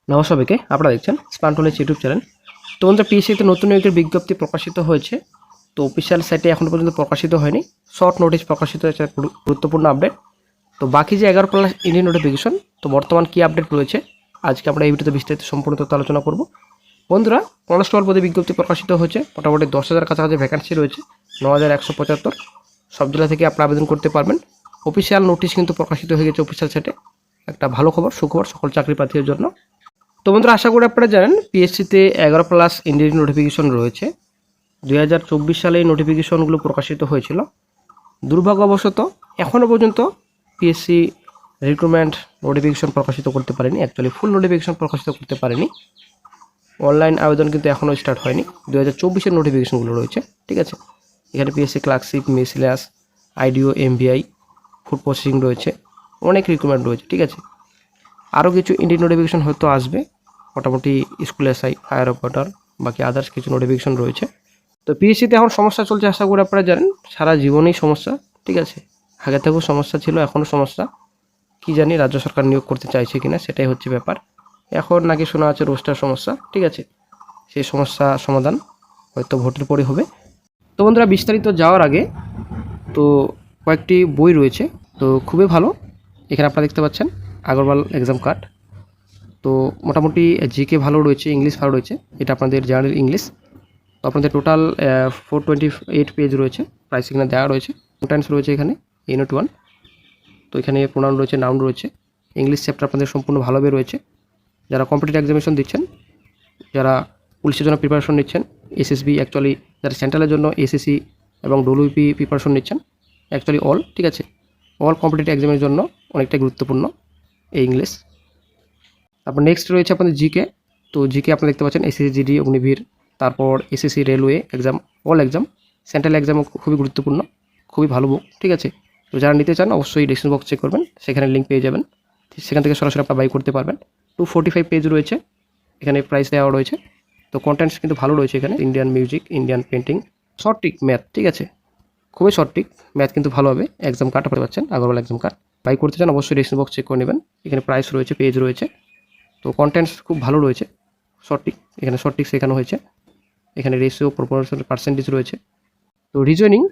নমস্কার সবাইকে, আপনারা দেখছেন স্মার্ট নলেজ ইউটিউব চ্যানেল। তো বন্ধুরা, পিএসসিতে নতুন নিয়োগের বিজ্ঞপ্তি প্রকাশিত হয়েছে। তো অফিসিয়াল সাইটে এখনও পর্যন্ত প্রকাশিত হয়নি, শর্ট নোটিশ প্রকাশিত হয়েছে, গুরুত্বপূর্ণ আপডেট। তো বাকি যে 11+ ইন্ডিয়ান নোটিফিকেশন, তো বর্তমান কী আপডেট রয়েছে আজকে আমরা এই ভিডিওতে বিস্তারিত সম্পূর্ণ তথ্য আলোচনা করব। বন্ধুরা, কনস্টেবল পদে বিজ্ঞপ্তি প্রকাশিত হয়েছে। মোটামুটি 10,000 কাছাকাছি ভ্যাকান্সি রয়েছে, 9,175। সব জেলা থেকে আপনি আবেদন করতে পারবেন। অফিসিয়াল নোটিশ কিন্তু প্রকাশিত হয়ে গেছে অফিসিয়াল সাইটে। একটা ভালো খবর, সুখবর সকল চাকরি প্রার্থীদের জন্য। তো বন্ধুরা, আশা করি আপনারা জানেন পিএসসিতে 11+ ইন্ডিয়ান নোটিফিকেশন রয়েছে। 2024 সালে এই নোটিফিকেশনগুলো প্রকাশিত হয়েছিল। দুর্ভাগ্যবশত এখনও পর্যন্ত পিএসসি রিক্রুটমেন্ট নোটিফিকেশন প্রকাশিত করতে পারেনি, অ্যাকচুয়ালি ফুল নোটিফিকেশন প্রকাশিত করতে পারেনি। অনলাইন আবেদন কিন্তু এখনও স্টার্ট হয়নি। 2024-এর নোটিফিকেশনগুলো রয়েছে, ঠিক আছে। এখানে পিএসসি ক্লার্কশিপ, মেসিলাস, আইডিও, এমবিআই, ফুড প্রসেসিং রয়েছে, অনেক রিক্রুটমেন্ট রয়েছে, ঠিক আছে। আরও কিছু ইন্ডিয়ান নোটিফিকেশন হয়তো আসবে, মোটামুটি স্কুল এসআই, ফায়ার অপারেটর, বাকি আদার্স কিছু নোটিফিকেশন রয়েছে। তো পিএসসিতে এখন সমস্যা চলছে, আশা করি আপনারা জানেন, সারা জীবনেই সমস্যা, ঠিক আছে। আগে থেকেও সমস্যা ছিল, এখনও সমস্যা। কি জানি রাজ্য সরকার নিয়োগ করতে চাইছে কিনা, সেটাই হচ্ছে ব্যাপার। এখন নাকি শোনা আছে রোস্টার সমস্যা, ঠিক আছে। সেই সমস্যা সমাধান হয়তো ভোটের পরে হবে। তো বন্ধুরা, বিস্তারিত যাওয়ার আগে তো কয়েকটি বই রয়েছে, তো খুবই ভালো। এখানে আপনারা দেখতে পাচ্ছেন আগরওয়াল এক্সাম কার্ড। তো মোটামুটি জিকে ভালো রয়েছে, ইংলিশ ভালো রয়েছে। এটা আপনাদের জেনারেল ইংলিশ। তো আপনাদের টোটাল 428 পেজ রয়েছে, প্রাইস এখানে দেওয়া রয়েছে। কন্টেন্টস রয়েছে এখানে ইউনিট 1। তো এখানে প্রোনাউন রয়েছে, নাউন রয়েছে। ইংলিশ চ্যাপ্টার আপনাদের সম্পূর্ণ ভালোভাবে রয়েছে। যারা কম্পিটিটিভ এক্সামিনেশন দিচ্ছেন, যারা পুলিশের জন্য প্রিপারেশন নিচ্ছেন, এসএসবি, অ্যাকচুয়ালি যারা সেন্ট্রালের জন্য এসএসসি এবং ডব্লিউপি প্রিপারেশন নিচ্ছেন, অ্যাকচুয়ালি অল, ঠিক আছে। অল কম্পিটিটিভ এক্সামের জন্য অনেকটাই গুরুত্বপূর্ণ এই ইংলিশ। তারপর নেক্সট রয়েছে আপনাদের জিকে। তো জিকে আপনারা দেখতে পাচ্ছেন এসএসসি, জিডি, অগ্নিবীর, তারপর SSC, railway exam, all exam, central এক্সামও খুবই গুরুত্বপূর্ণ, খুবই ভালো বুক, ঠিক আছে। তো যারা নিতে চান অবশ্যই ডিসক্রিপশন বক্স চেক করবেন, সেখানে লিঙ্ক পেয়ে যাবেন। সেখান থেকে সরাসরি আপনারা বাই করতে পারবেন। 245 পেজ রয়েছে, এখানে প্রাইস দেওয়া রয়েছে। তো কন্টেন্টস কিন্তু ভালো রয়েছে এখানে, Indian music, Indian painting, short trick, math, ঠিক আছে। খুবই শর্ট ট্রিক, ম্যাথ কিন্তু ভালো হবে। এক্সাম কার্ড আপনারা পাচ্ছেন, আগরওয়াল এক্সাম কার্ড। বাই করতে চান অবশ্যই ডিসক্রিপশন বক্স চেক করে নেবেন। এখানে প্রাইস রয়েছে, পেজ রয়েছে। তো কন্টেন্টস খুব ভালো রয়েছে, সঠিক। এখানে সঠিক শেখানো হয়েছে। এখানে রেশিও, প্রপোর্শন, পার্সেন্টেজ রয়েছে। তো রিজনিং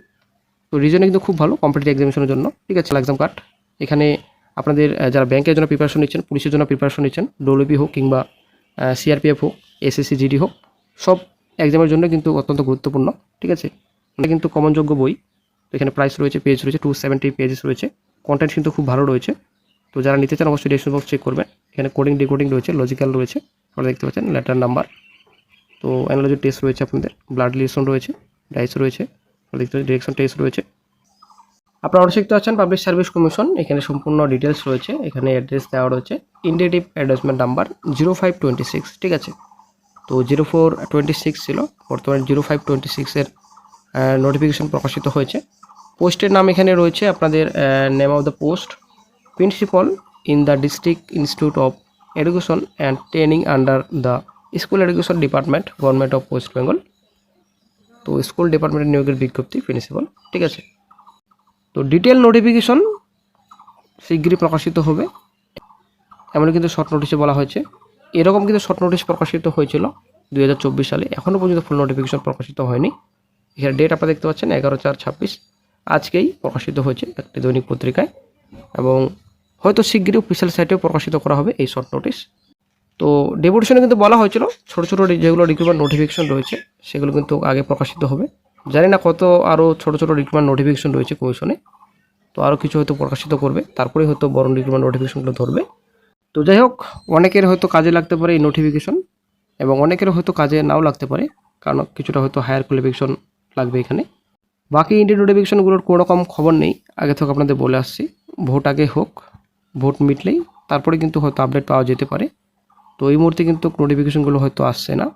কিন্তু খুব ভালো কম্পিটিটিভ এক্সামিনেশনের জন্য, ঠিক আছে। এক্সাম কার্ড এখানে আপনাদের যারা ব্যাংকের জন্য প্রিপারেশন নিচ্ছেন, পুলিশের জন্য প্রিপারেশন নিচ্ছেন, ডব্লিউপি হোক কিংবা সিআরপিএফ হোক, এসএসসি, জিডি হোক, সব এক্সামের জন্য কিন্তু অত্যন্ত গুরুত্বপূর্ণ, ঠিক আছে। এটা কিন্তু কমনযোগ্য বই। তো এখানে প্রাইস রয়েছে, পেজ রয়েছে, 270 পেজেস রয়েছে। কন্টেন্ট কিন্তু খুব ভালো রয়েছে। তো যারা নিতে চান অবশ্যই ডিসক্রিপশন বক্স চেক করবেন। এখানে কোডিং, ডিকোডিং রয়েছে, লজিক্যাল রয়েছে, আপনারা দেখতে পাচ্ছেন, লেটার নাম্বার। তো অ্যানালজি টেস্ট রয়েছে আপনাদের, ব্লাড রিলেশন রয়েছে, ডাইস রয়েছে, আপনারা দেখতে পাচ্ছেন, ডিরেকশন টেস্ট রয়েছে। আপনারা অবশ্যই দেখতে পাচ্ছেন পাবলিক সার্ভিস কমিশন, এখানে সম্পূর্ণ ডিটেলস রয়েছে। এখানে অ্যাড্রেস দেওয়া রয়েছে, ইন্ডিকেটিভ অ্যাডভার্টাইজমেন্ট নাম্বার 0526, ঠিক আছে। তো 0426 ছিল, বর্তমানে 0526-এর নোটিফিকেশন প্রকাশিত হয়েছে। পোস্টের নাম এখানে রয়েছে আপনাদের, name of the post, principal in the district institute of education and training under the school education department, government of West Bengal. তো স্কুল ডিপার্টমেন্টের নিয়োগের বিজ্ঞপ্তি, প্রিন্সিপাল, ঠিক আছে। তো ডিটেল নোটিফিকেশন শীঘ্রই প্রকাশিত হবে, এমনই কিন্তু শর্ট নোটিশে বলা হয়েছে। এরকম কিন্তু শর্ট নোটিশ প্রকাশিত হয়েছিল 2024 সালে, এখনও পর্যন্ত ফুল নোটিফিকেশন প্রকাশিত হয়নি। এখানে ডেট আপনারা দেখতে পাচ্ছেন 11/4/26, আজকেই প্রকাশিত হয়েছে একটি দৈনিক পত্রিকায়, এবং হয়তো শীঘ্রই অফিসিয়াল সাইটেও প্রকাশিত করা হবে এই শর্ট নোটিশ। তো ডেপুটেশনে কিন্তু বলা হয়েছিল ছোটো ছোটো যেগুলো রিক্রুটমেন্ট নোটিফিকেশন রয়েছে সেগুলো কিন্তু আগে প্রকাশিত হবে। জানি না কত আরও ছোটো ছোটো রিক্রুটমেন্ট নোটিফিকেশন রয়েছে কমিশনে, তো আরও কিছু হয়তো প্রকাশিত করবে, তারপরে হয়তো বড় রিক্রুটমেন্ট নোটিফিকেশনগুলো ধরবে। তো যাই হোক, অনেকের হয়তো কাজে লাগতে পারে এই নোটিফিকেশন, এবং অনেকের হয়তো কাজে নাও লাগতে পারে, কারণ কিছুটা হয়তো হায়ার কোয়ালিফিকেশন লাগবে এখানে। বাকি ইন্ডিয়ান নোটিফিকেশনগুলোর কোনো রকম খবর নেই, আগে থেকে আপনাদের বলে আসছি। ভোট আগে হোক, ভোট মিটলেই তারপরে কিন্তু হয়তো আপডেট পাওয়া যেতে পারে। তো এই মুহূর্তে কিন্তু নোটিফিকেশনগুলো হয়তো আসছে না,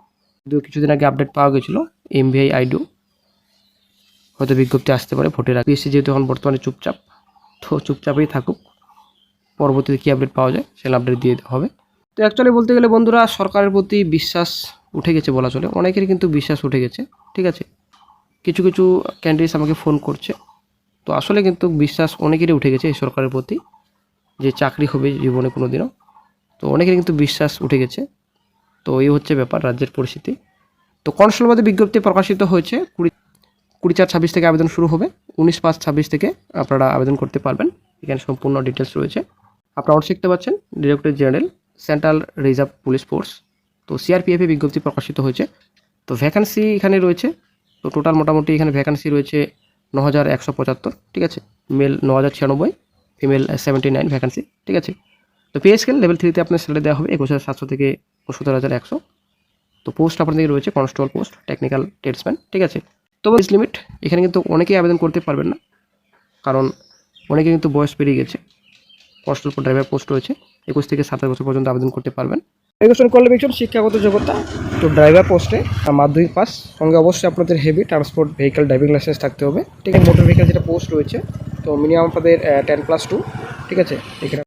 যদিও কিছুদিন আগে আপডেট পাওয়া গেছিলো এমবিআই, আইডিও, হয়তো বিজ্ঞপ্তি আসতে পারে ভোটের আগে। পিএসসি যেহেতু এখন বর্তমানে চুপচাপ, তো চুপচাপই থাকুক, পরবর্তীতে কী আপডেট পাওয়া যায় সেটা আপডেট দিয়ে দেওয়া হবে। তো অ্যাকচুয়ালি বলতে গেলে বন্ধুরা, সরকারের প্রতি বিশ্বাস উঠে গেছে বলা চলে, অনেকেরই কিন্তু বিশ্বাস উঠে গেছে, ঠিক আছে। কিছু কিছু ক্যান্ডিডেটস আমাকে ফোন করছে, তো আসলে কিন্তু বিশ্বাস অনেকেরই উঠে গেছে এই সরকারের প্রতি, যে চাকরি হবে জীবনে কোনো দিনও। তো অনেকের কিন্তু বিশ্বাস উঠে গেছে। তো এই হচ্ছে ব্যাপার রাজ্যের পরিস্থিতি। তো কনস্টেবল পদে বিজ্ঞপ্তি প্রকাশিত হয়েছে 20/4/26 থেকে আবেদন শুরু হবে। 19/5/26 থেকে আপনারা আবেদন করতে পারবেন। এখানে সম্পূর্ণ ডিটেলস রয়েছে। আপনারা দেখতে পাচ্ছেন director general central reserve police force. তো সিআরপিএফে বিজ্ঞপ্তি প্রকাশিত হয়েছে। তো ভ্যাকান্সি এখানে রয়েছে। তো টোটাল মোটামুটি এখানে ভ্যাকান্সি রয়েছে 9175, ঠিক আছে। মেল 9096, ফিমেল 79 ভ্যাকান্সি, ঠিক আছে। তো পে স্কেল লেভেল 3 তে আপনার স্যালারি দেওয়া হবে 21700 থেকে 79100। তো পোস্ট আপনাদের রয়েছে কনস্টেবল পোস্ট, টেকনিক্যাল ট্রেডসম্যান, ঠিক আছে। তো এজ লিমিট এখানে কিন্তু অনেকেই আবেদন করতে পারবেন না, কারণ অনেকে কিন্তু বয়স পেরিয়ে গেছে। কনস্টেবল ড্রাইভার পোস্ট রয়েছে 21 থেকে 27 বছর পর্যন্ত আবেদন করতে পারবেন। রেজিস্ট্রেশন কোয়ালিফিকেশন শিক্ষাগত যোগ্যতা, তো ড্রাইভার পোস্টে মাধ্যমিক পাস, সঙ্গে অবশ্যই আপনাদের heavy transport vehicle driving licence থাকতে হবে, ঠিক আছে। মোটর ভেহিকল যেটা পোস্ট রয়েছে, তো মিনিমাম আপনাদের 10+2, ঠিক আছে। এখানে